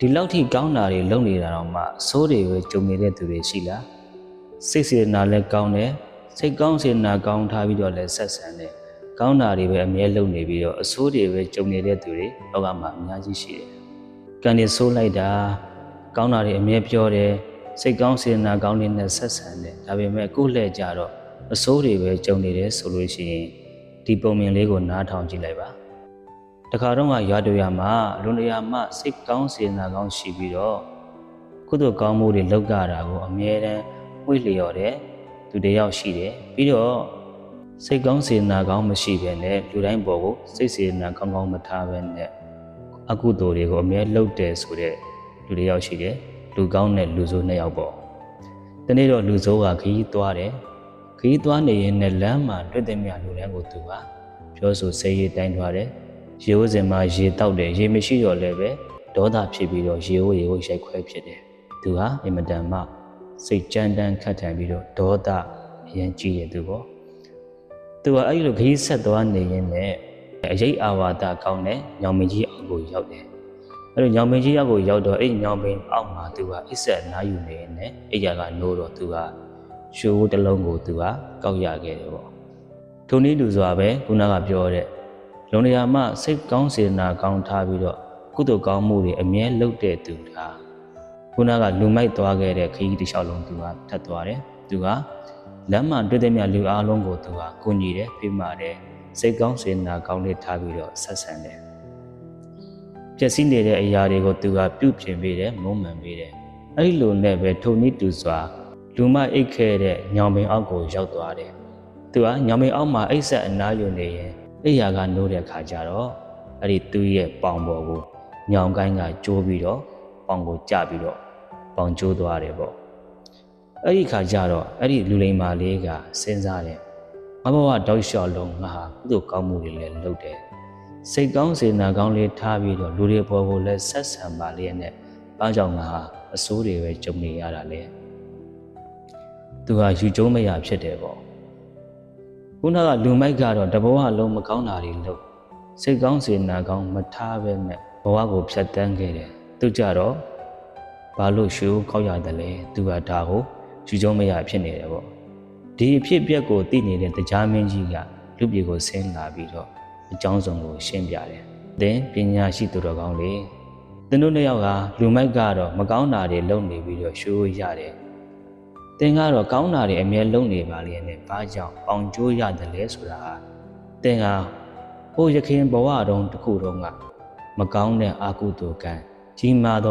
ဒီလောက်ထိကောင်းတာတွေလုပ်နေတာတော့မှစိုးတွေပဲကြုံနေတဲ့သူတွေရှိလားစိတ်စေတနာလည်းကောင်းတယ်စိတ်ကောင်းစေတနာကောင်းထားပြီးတော့လည်းဆက်ဆံတယ်ကောင်းတာတွေပဲအမြဲလုပ်နေပြီးတော့အဆိုးတွေပဲကြုံနေတဲ့သူတွေလောကမှာအများကြီးရှိတယ်ကံတွေဆိုးလိုက်တာကောင်းတာတွေအမြဲပြောတယ်စိတ်ကောင်းစေတနာကောင်းတဲ့နဲ့ဆက်ဆံတယ်ဒါပေမဲ့ကိုယ့်လက်ကြတော့အဆိုးတွေပဲကြုံနေတယ်ဆိုလို့ရှိရင်ဒီပုံမြင်လေးကိုနားထောင်ကြည့်လိုက်ပါတခါတော့ရွာတူရမှာလူနေရာမှာစိတ်ကောင်းစေတနာကောင်းရှိပြီးတော့ကုသိုလ်ကောင်းမှုတွေလုပ်ကြတာကိုအမြဲတမ်းဝှေ့လျော်တယ်သူတယောက်ရှိတယ်ပြီးတော့စိတ်ကောင်းစေတနာကောင်းမရှိဘဲနဲ့လူတိုင်းပေါ်ကိုစိတ်စေတနာကောင်းကောင်းမထားဘဲနဲ့အကုသိုလ်တွေကိုအမြဲလုပ်တယ်ဆိုတဲ့လူတယောက်ရှိတယ်လူကောင်းတဲ့လူဆိုးနှစ်ယောက်ပေါ့ဒီနေ့တော့လူဆိုးကခရီးသွားတယ်ခရီးသွားနေရင်လည်းလမ်းမှာတွေ့တဲ့မြလူတန်းကိုသူကပြောဆိုစိတ်ရည်တိုင်းသွားတယ်ရေဝစင်မှာရေတောက်တယ်ရေမရှိတော့လည်းပဲဒေါသဖြစ်ပြီးတော့ရေဝရိုက်ခွဲဖြစ်တယ်သူဟာအင်မတန်မှစိတ်ကြမ်းတမ်းခတ်ထန်ပြီးတော့ဒေါသအရင်ကြီးရသူပေါ့သူကအဲ့လိုခရီးဆက်သွားနေရင်လည်းအရေးအာဝါဒကောင်းတဲ့ညောင်မင်းကြီးအောက်ကိုရောက်တယ်အဲ့လိုညောင်မင်းကြီးအောက်ကိုရောက်တော့အဲ့ညောင်မင်းအောက်မှာသူကအိဆက်နားယူနေနေအဲ့ရကနိုးတော့သူကရွှေဝတလုံးကိုသူကကောက်ရခဲ့တယ်ပေါ့ထိုနည်းတူစွာပဲခုနကပြောတဲ့လုံနေရာမှာစိတ်ကောင်းစေတနာကောင်းထားပြီးတော့ကုသိုလ်ကောင်းမှုတွေအမြဲလုပ်တဲ့သူဒါခုနကလူမိုက်သွားခဲ့တဲ့ခရီးတစ်လျှောက်လုံးသူကထပ်သွားတယ်သူကလမ်းမှာတွေ့တဲ့မြလူအားလုံးကိုသူကကိုညီတယ်ဖိမာတယ်စိတ်ကောင်းစေတနာကောင်းလေးထားပြီးတော့ဆက်ဆံတယ်ပျက်စီးနေတဲ့အရာတွေကိုသူကပြုပြင်ပေးတယ်မုံမှန်ပေးတယ်အဲ့ဒီလိုနဲ့ပဲထိုနည်းတူစွာလူမအိတ်ခဲ့တဲ့ညောင်ပင်အောက်ကိုရောက်သွားတယ်သူကညောင်ပင်အောက်မှာအိတ်ဆက်အနားယူနေရင်အိယာကနိုးတဲ့ခါကျတော့အဲ့ဒီသူ့ရဲ့ပေါင်ပေါ်ကိုညောင်ကိုင်းကကျိုးပြီးတော့ပေါင်ကိုကျပြီးတော့ပေါင်ကျိုးသွားတယ်ပေါ့အဲ့ဒီခါကျတော့အဲ့ဒီလူလိမ္မာလေးကစဉ်းစားတယ်ငါဘဝတောက်လျှောက်လုံးငါဟာကုသိုလ်ကောင်းမှုတွေလည်းလုပ်တယ်စိတ်ကောင်းစေတနာကောင်းလေးထားပြီးတော့လူတွေပေါ်ကိုလည်းဆက်ဆံပါလေနဲ့ဘာကြောင့်ငါဟာအဆိုးတွေပဲကြုံနေရတာလဲသူဟာယူကျုံးမရဖြစ်တယ်ပေါ့ခုနကလူမိုက်ကတော့တဘဝလုံးမကောင်းတာတွေလုပ်စိတ်ကောင်းစေတနာကောင်းမထားပဲနဲ့ဘဝကိုဖြတ်တန်းခဲ့တယ်သူကြတော့ဘာလို့ရွှေကိုကောက်ရတယ်လဲသူကဒါကိုယူကျုံးမရဖြစ်နေတယ်ပေါ့ဒီအဖြစ်အပျက်ကိုသိနေတဲ့တရားမင်းကြီးကလူပြေကိုဆင်းလာပြီးတော့အကြောင်းစုံကိုရှင်းပြတယ်သင်ပညာရှိသူတော်ကောင်းလေသင်တို့နှစ်ယောက်ကလူမိုက်ကတော့မကောင်းတာတွေလုပ်နေပြီးတော့ရွှေကိုရတယ်သင်ကတော့ကောင်းတာတွေအမြဲလုပ်နေပါလေနဲ့ဘာကြောင့်ပေါင်ကျိုးရတယ်လဲဆိုတာဟာသင်ကဟိုရခင်ဘဝတုန်းတစ်ခုတုန်းကမကောင်းတဲ့အာကုသိုလ်ကံကြီးမားသော